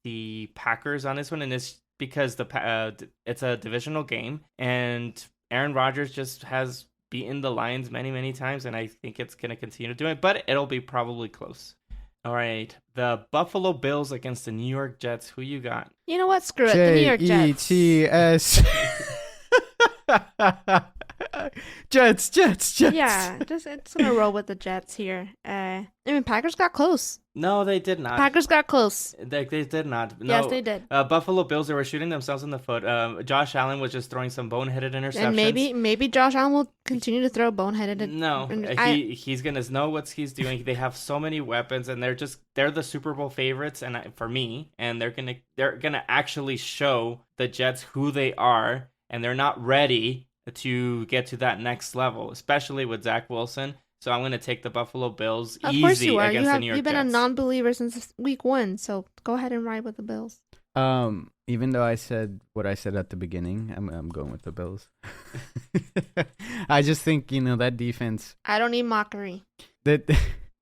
the Packers on this one, and it's because it's a divisional game, and Aaron Rodgers just has beaten the Lions many times, and I think it's going to continue to do it, but it'll be probably close. All right, the Buffalo Bills against the New York Jets. Who you got? You know what? Screw it. The New York Jets. Jets. Jets. Yeah, it's gonna roll with the Jets here. I mean, Packers got close. No, they did not. Packers got close. They did not. No. Yes, they did. Buffalo Bills, they were shooting themselves in the foot. Josh Allen was just throwing some boneheaded interceptions. And maybe Josh Allen will continue to throw boneheaded. No, he's gonna know what he's doing. They have so many weapons, and they're the Super Bowl favorites, and for me, and they're gonna actually show the Jets who they are, and they're not ready to get to that next level, especially with Zach Wilson. So I'm going to take the Buffalo Bills easy against the New York Jets. You've been a non-believer since week 1, so go ahead and ride with the Bills. Even though I said what I said at the beginning, I'm going with the Bills. I just think, that defense. I don't need mockery.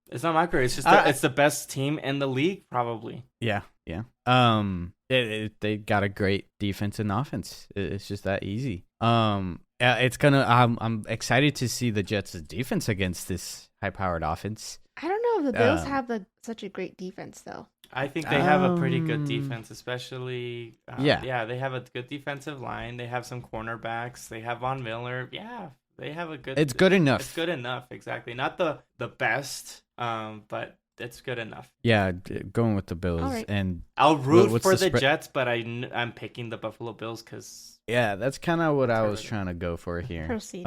It's not micro. It's just it's the best team in the league, probably. Yeah. They got a great defense and offense. It's just that easy. It's gonna. I'm excited to see the Jets' defense against this high-powered offense. I don't know if the Bills have such a great defense, though. I think they have a pretty good defense, especially. Yeah, they have a good defensive line. They have some cornerbacks. They have Von Miller. Yeah, they have a good. It's good enough. It's good enough, exactly. Not the best, but it's good enough. Yeah, going with the Bills, right. and I'll root for the Jets, but I'm picking the Buffalo Bills because. Yeah, that's kind of what I was trying to go for here. Proceed.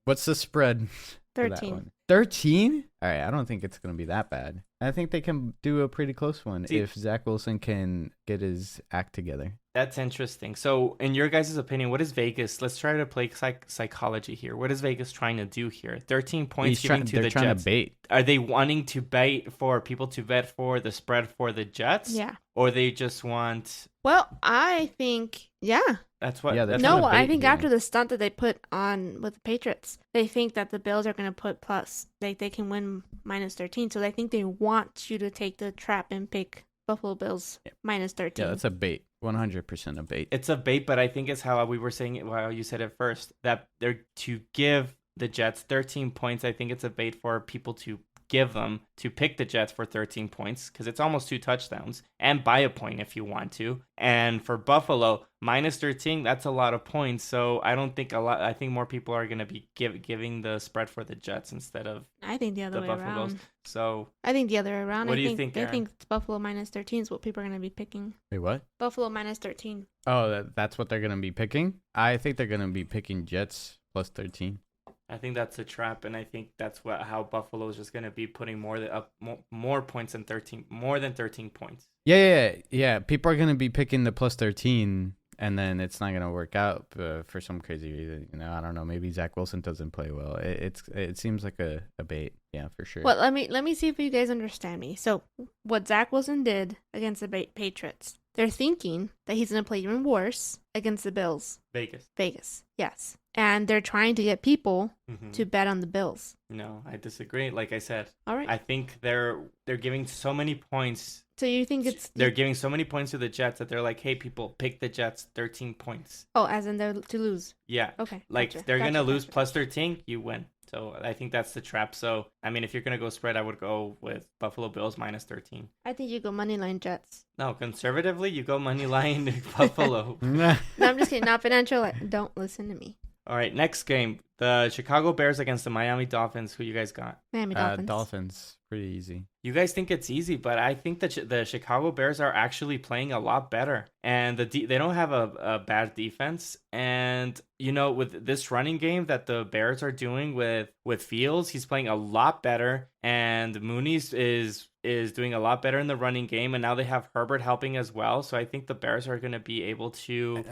What's the spread? 13. 13? All right, I don't think it's going to be that bad. I think they can do a pretty close one if Zach Wilson can get his act together. That's interesting. So, in your guys' opinion, what is Vegas? Let's try to play psychology here. What is Vegas trying to do here? 13 points giving to the Jets. They're trying to bait. Are they wanting to bait for people to bet for the spread for the Jets? Yeah. Or they just want... Well, I think, yeah. That's what... Yeah, no, I think after the stunt that they put on with the Patriots, they think that the Bills are going to put plus. They can win minus 13. So I think they want you to take the trap and pick Buffalo Bills minus 13. Yeah, that's a bait. 100% a bait. It's a bait, but I think it's how we were saying it while you said it first, that they're to give the Jets 13 points. I think it's a bait for people to give them to pick the Jets for 13 points because it's almost 2 touchdowns and buy a point if you want to. And for Buffalo, minus 13, that's a lot of points. So I don't think I think more people are going to be giving the spread for the Jets instead of I think the other way Buffalo around. Bills. So I think the other way around. What do you think, I Aaron? think it's Buffalo minus 13 is what people are going to be picking. Wait, what? Buffalo minus 13. Oh, that's what they're going to be picking? I think they're going to be picking Jets plus 13. I think that's a trap, and I think that's how Buffalo is just going to be putting more points than 13, more than 13 points. Yeah. People are going to be picking the plus 13, and then it's not going to work out for some crazy reason. I don't know. Maybe Zach Wilson doesn't play well. It seems like a bait. Yeah, for sure. Well, let me see if you guys understand me. So, what Zach Wilson did against the Patriots, they're thinking that he's going to play even worse against the Bills. Vegas, yes. And they're trying to get people to bet on the Bills. No, I disagree. Like I said, all right. I think they're giving so many points. So you think they're giving so many points to the Jets that they're like, hey, people, pick the Jets 13 points. Oh, as in they're to lose. Yeah. Okay. Like they're going to lose plus 13, you win. So I think that's the trap. So, I mean, if you're going to go spread, I would go with Buffalo Bills minus 13. I think you go moneyline Jets. No, conservatively, you go moneyline Buffalo. No, I'm just kidding. Not financial. Don't listen to me. All right, next game. The Chicago Bears against the Miami Dolphins. Who you guys got? Miami Dolphins. Dolphins. Pretty easy. You guys think it's easy, but I think that the Chicago Bears are actually playing a lot better. And they don't have a bad defense. And, with this running game that the Bears are doing with Fields, he's playing a lot better. And Mooney's is doing a lot better in the running game. And now they have Herbert helping as well. So I think the Bears are going to be able to...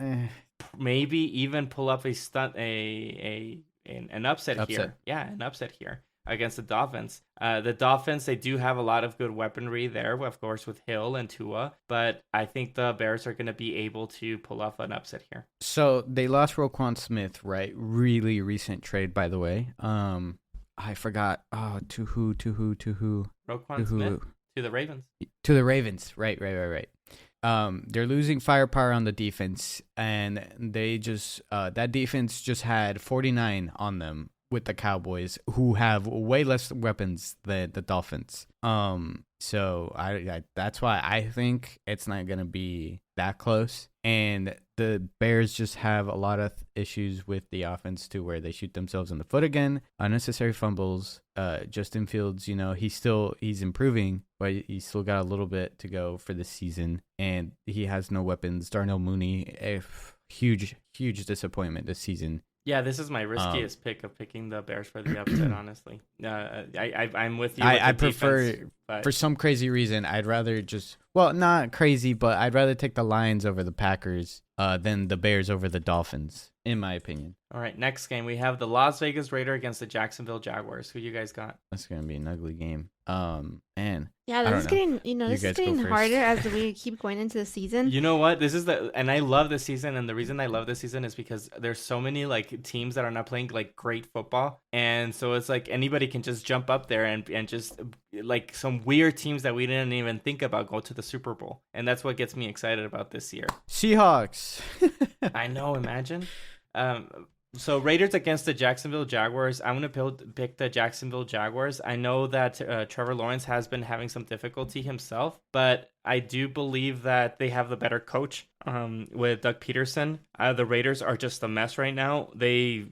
maybe even pull up an upset here. Yeah, an upset here against the Dolphins. The Dolphins, they do have a lot of good weaponry there, of course, with Hill and Tua, but I think the Bears are going to be able to pull off an upset here. So they lost Roquan Smith, right? Really recent trade, by the way. I forgot. Oh, to who? Roquan Smith? To the Ravens. To the Ravens. Right. They're losing firepower on the defense, and they just that defense just had 49 on them with the Cowboys, who have way less weapons than the Dolphins. So I that's why I think it's not gonna be that close. And the Bears just have a lot of issues with the offense too, where they shoot themselves in the foot again, unnecessary fumbles. Justin Fields, he's improving, but he's still got a little bit to go for the season, and he has no weapons. Darnell Mooney, a huge disappointment this season. Yeah, this is my riskiest pick of picking the Bears for the upset, honestly. I'm with you. I prefer, for some crazy reason, I'd rather not crazy, but I'd rather take the Lions over the Packers than the Bears over the Dolphins, in my opinion. All right, next game, we have the Las Vegas Raiders against the Jacksonville Jaguars. Who you guys got? That's going to be an ugly game. Man. Yeah, I this is don't know. getting, You this is guys go getting first. harder as we keep going into the season. You know what? And I love this season, and the reason I love this season is because there's so many like teams that are not playing like great football, and so it's like anybody can just jump up there and just like some weird teams that we didn't even think about go to the Super Bowl, and that's what gets me excited about this year. Seahawks. I know, imagine. So Raiders against the Jacksonville Jaguars. I'm gonna pick the Jacksonville Jaguars. I know that Trevor Lawrence has been having some difficulty himself, but I do believe that they have the better coach with Doug Peterson. The Raiders are just a mess right now. They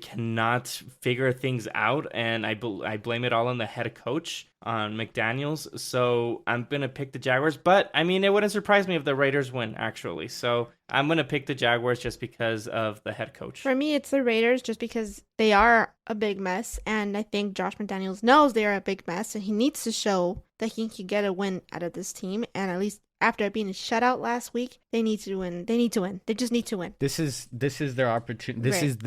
cannot figure things out, and I blame it all on the head coach, on McDaniels. So I'm going to pick the Jaguars, but I mean, it wouldn't surprise me if the Raiders win, actually. So I'm going to pick the Jaguars just because of the head coach. For me, it's the Raiders just because they are a big mess, and I think Josh McDaniels knows they are a big mess, and he needs to show that he can get a win out of this team, and at least after being shut out last week, they need to win. They need to win. They just need to win. This is their opportunity. This Right. is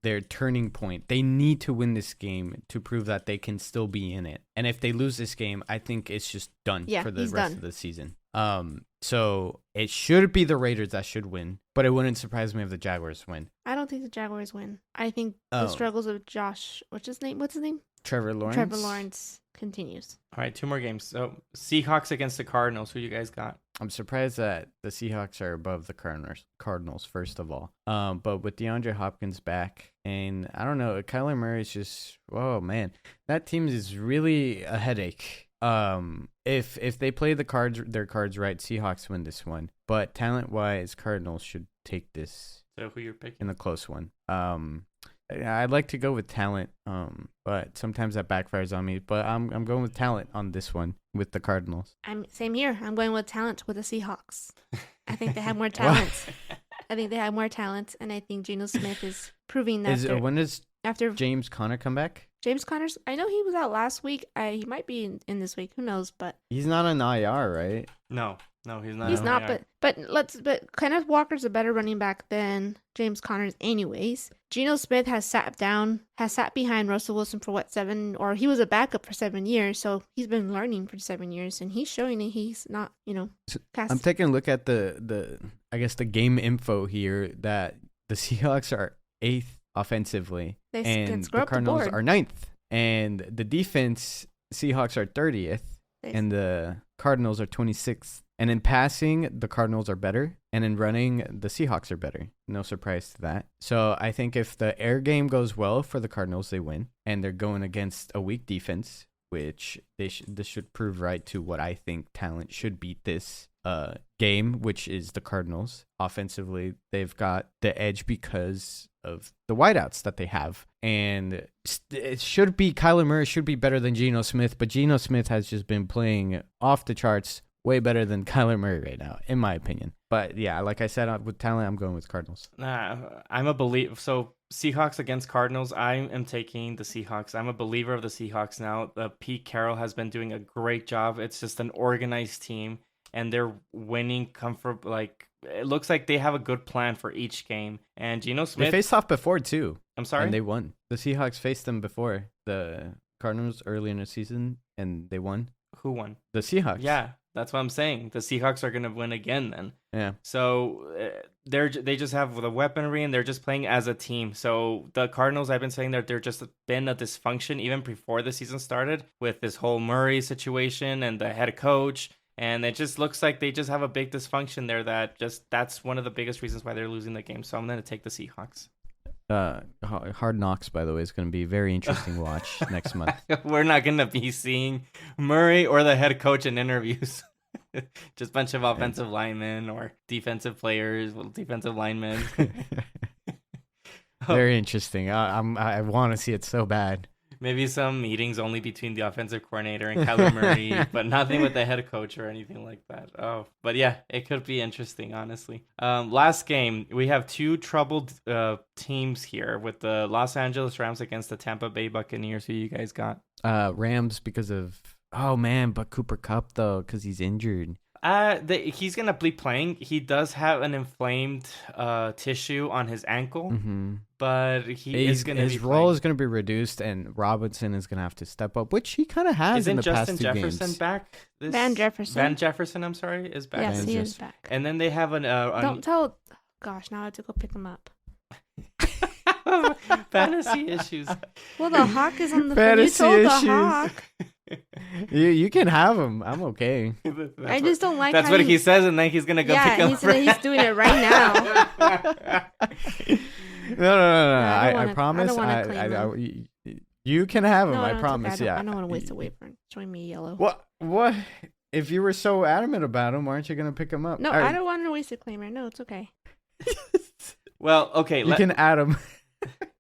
their turning point. They need to win this game to prove that they can still be in it. And if they lose this game, I think it's just done Yeah, for the he's rest done. of the season. So it should be the Raiders that should win, but it wouldn't surprise me if the Jaguars win. I don't think the Jaguars win. I think Oh. the struggles of Josh, what's his name? Trevor Lawrence. Trevor Lawrence continues. All right, 2 more games. So Seahawks against the Cardinals. Who you guys got? I'm surprised that the Seahawks are above the Cardinals, first of all. But with DeAndre Hopkins back, and I don't know, Kyler Murray's just, oh man, that team is really a headache. If they play their cards right, Seahawks win this one. But talent wise, Cardinals should take this So who you're picking? in a close one. I'd like to go with talent, but sometimes that backfires on me. But I'm going with talent on this one with the Cardinals. Same here. I'm going with talent with the Seahawks. I think they have more talent. I think they have more talent, and I think Geno Smith is proving that. When does After James Conner come back? James Conner's, I know he was out last week. He might be in this week. Who knows? But He's not on IR, right? No, he's not. he's on not. IR. But Kenneth Walker's a better running back than James Conner's, anyways. Geno Smith has sat behind Russell Wilson for he was a backup for 7 years, so he's been learning for 7 years, and he's showing that he's not, I'm taking a look at the I guess the game info here that the Seahawks are 8th offensively, They can and screw the up the Cardinals board. are 9th, and the defense Seahawks are 30th, and the Cardinals are 26th. And in passing, the Cardinals are better, and in running, the Seahawks are better. No surprise to that. So I think if the air game goes well for the Cardinals, they win, and they're going against a weak defense, which this should prove right to what I think talent should beat this game, which is the Cardinals. Offensively, they've got the edge because of the wideouts that they have, and it should be Kyler Murray should be better than Geno Smith, but Geno Smith has just been playing off the charts, way better than Kyler Murray right now, in my opinion. But yeah, like I said, with talent, I'm going with Cardinals. I'm a believer. So Seahawks against Cardinals, I am taking the Seahawks. I'm a believer of the Seahawks now. Pete Carroll has been doing a great job. It's just an organized team, and they're winning comfort. Like, it looks like they have a good plan for each game. And Geno Smith, They faced off before too. I'm sorry, And they won. The Seahawks faced them before the Cardinals early in the season, and they won. who won? The Seahawks. Yeah, that's what I'm saying. The Seahawks are going to win again then. Yeah. So they just have the weaponry, and they're just playing as a team. So the Cardinals, I've been saying that they're just been a dysfunction even before the season started with this whole Murray situation and the head coach. And it just looks like they just have a big dysfunction there that's one of the biggest reasons why they're losing the game. So I'm going to take the Seahawks. Hard Knocks, by the way, is going to be a very interesting watch next month. We're not going to be seeing Murray or the head coach in interviews. Just a bunch of offensive linemen or defensive players, defensive linemen. Very interesting. I want to see it so bad. Maybe some meetings only between the offensive coordinator and Kyler Murray, but nothing with the head coach or anything like that. Oh, but yeah, it could be interesting, honestly. Last game, we have 2 troubled teams here with the Los Angeles Rams against the Tampa Bay Buccaneers. Who you guys got? Rams because of but Cooper Kupp though, because he's injured. He's gonna be playing. He does have an inflamed tissue on his ankle, but his role is gonna be reduced, and Robinson is gonna have to step up, which he kind of has in the past 2 games. Isn't Justin Jefferson back? Van Jefferson. Van Jefferson, I'm sorry, is back. Yes, he is back. And then they have Don't tell. Gosh, now I have to go pick him up. fantasy issues. Well, the Hawk is on the fantasy you told issues. The Hawk. You can have him. I'm okay. I just don't like. That's what he says, and then he's gonna go pick him up. He's doing it right now. No. I promise. You can have him. I promise. Okay. I don't want to waste a waiver. Showing me yellow. What? If you were so adamant about him, aren't you gonna pick him up? No, I don't want to waste a claimer. No, it's okay. Well, okay. You can add him.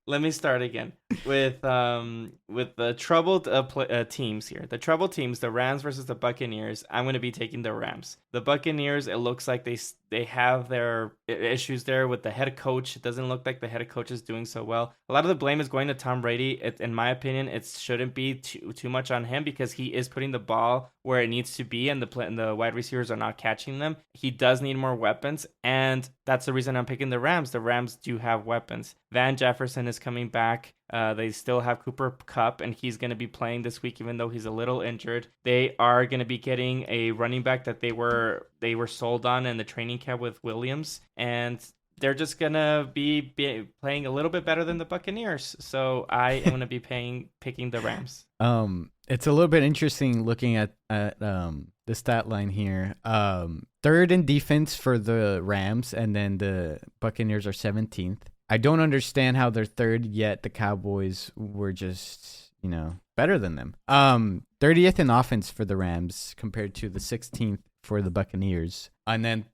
Let me start again with the troubled teams here. The troubled teams, the Rams versus the Buccaneers. I'm going to be taking the Rams. The Buccaneers, it looks like they have their issues there with the head coach. It doesn't look like the head coach is doing so well. A lot of the blame is going to Tom Brady. In my opinion, it shouldn't be too much on him because he is putting the ball where it needs to be, and the wide receivers are not catching them. He does need more weapons, and that's the reason I'm picking the Rams. The Rams do have weapons. Van Jefferson is coming back. They still have Cooper Kupp, and he's going to be playing this week, even though he's a little injured. They are going to be getting a running back that they were sold on in the training camp with Williams, and they're just going to be playing a little bit better than the Buccaneers. So I am going to be picking the Rams. It's a little bit interesting looking at the stat line here. Third in defense for the Rams, and then the Buccaneers are 17th. I don't understand how they're third, yet the Cowboys were just, better than them. 30th in offense for the Rams compared to the 16th for the Buccaneers. And then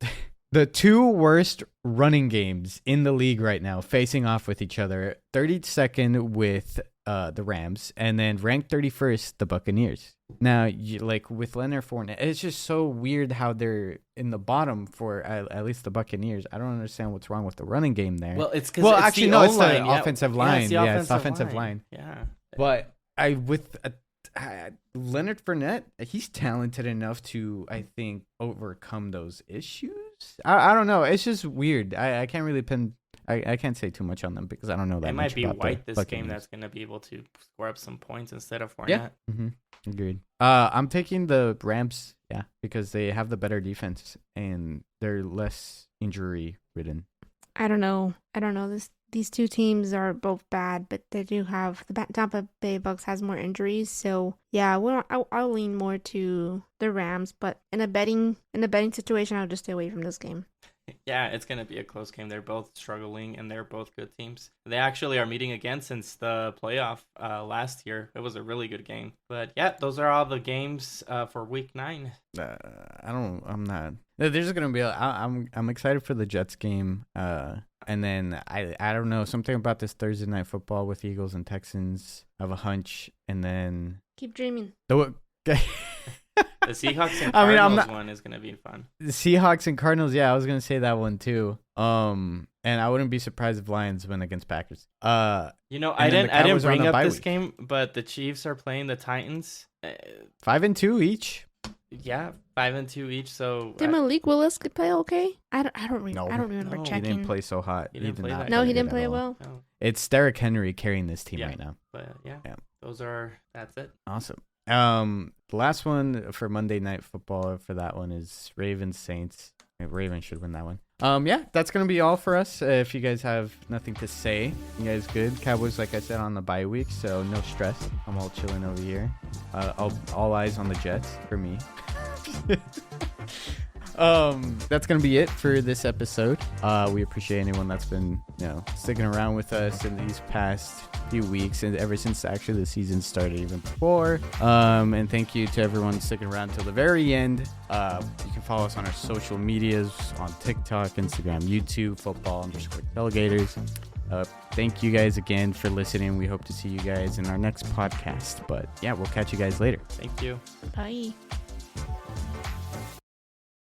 the two worst running games in the league right now facing off with each other. 32nd with the Rams, and then ranked 31st, the Buccaneers. Now, with Leonard Fournette, it's just so weird how they're in the bottom for at least the Buccaneers. I don't understand what's wrong with the running game there. Well, it's because it's the offensive line. Yeah, it's the offensive line. Yeah, but Leonard Fournette, he's talented enough to, I think, overcome those issues. I don't know. It's just weird. I can't really I can't say too much on them because I don't know that much about them. It might be White this game that's going to be able to score up some points instead of Fournette. Yeah. Agreed. I'm taking the Rams, because they have the better defense and they're less injury ridden. I don't know. These two teams are both bad, but they do have the Tampa Bay Bucks has more injuries. So yeah, I'll lean more to the Rams, but in a betting situation, I'll just stay away from this game. Yeah, it's going to be a close game. They're both struggling, and they're both good teams. They actually are meeting again since the playoff last year. It was a really good game. But yeah, those are all the games for Week 9. I'm not. There's going to be. I'm excited for the Jets game. And then I don't know, something about this Thursday night football with Eagles and Texans. I have a hunch, and then keep dreaming. The Seahawks and Cardinals one is going to be fun. The Seahawks and Cardinals, I was going to say that one too. And I wouldn't be surprised if Lions win against Packers. I didn't bring up this game, but the Chiefs are playing the Titans. 5-2 each. Yeah, 5-2 each. So did Malik Willis play okay? I don't remember checking. He didn't play so hot. He didn't play well. No. It's Derrick Henry carrying this team right now. But that's it. Awesome. The last one for Monday Night Football for that one is Ravens Saints. Ravens should win that one. That's gonna be all for us. If you guys have nothing to say, you guys good. Cowboys, like I said, on the bye week, so no stress. I'm all chilling over here. All eyes on the Jets for me. That's gonna be it for this episode. We appreciate anyone that's been sticking around with us in these past few weeks and ever since actually the season started, even before. And thank you to everyone sticking around till the very end. You can follow us on our social medias on TikTok, Instagram, YouTube, football_tailgaters. Thank you guys again for listening. We hope to see you guys in our next podcast. But we'll catch you guys later. Thank you. Bye.